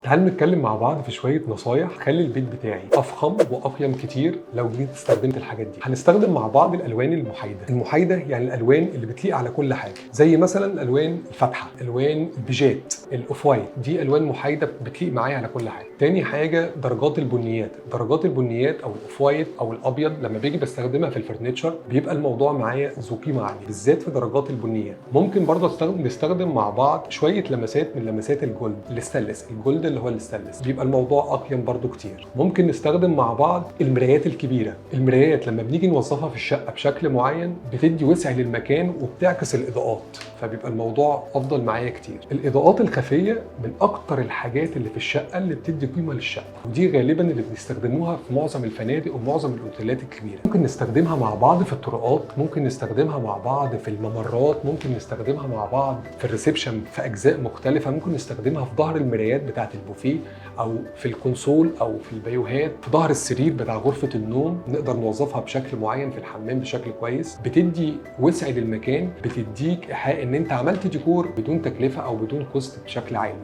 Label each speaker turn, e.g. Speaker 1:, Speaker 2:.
Speaker 1: تعالوا نتكلم مع بعض في شوية نصايح تخلي البيت بتاعي أفخم وأقيم كتير لو جيت استخدمت الحاجات دي. هنستخدم مع بعض الألوان المحايدة. المحايدة يعني الألوان اللي بتليق على كل حاجة، زي مثلا الألوان الفاتحة، ألوان البيجات، الأوف وايت، دي ألوان محايدة بتليق معايا على كل حاجة. تاني حاجة درجات البنيات. درجات البنيات أو الأوف وايت أو الأبيض لما باجي بستخدمها في الفرنتشر بيبقى الموضوع معايا ذو قيمة عالية، بالذات في درجات البنيات. ممكن برضه نستخدم مع بعض شوية لمسات من لمسات الجولد، الستانلس، الجولد اللي هو الستانلس، بيبقى الموضوع اقيم برضو كتير. ممكن نستخدم مع بعض المرايات الكبيره. المرايات لما بنيجي نوظفها في الشقه بشكل معين بتدي وسع للمكان وبتعكس الاضاءات، فبيبقى الموضوع افضل معايا كتير. الاضاءات الخفيه من اكتر الحاجات اللي في الشقه اللي بتدي قيمه للشقه، ودي غالبا اللي بنستخدموها في معظم الفنادق ومعظم الاوتيلات الكبيره. ممكن نستخدمها مع بعض في الطرقات، ممكن نستخدمها مع بعض في الممرات، ممكن نستخدمها مع بعض في الريسبشن في اجزاء مختلفه، ممكن نستخدمها في ظهر المرايات بتاعه البوفيه او في الكونسول او في البيوهات، في ظهر السرير بتاع غرفه النوم نقدر نوظفها بشكل معين، في الحمام بشكل كويس، بتدي وسع للمكان، بتديك ايحاء ان انت عملت ديكور بدون تكلفه او بدون كوست بشكل عام.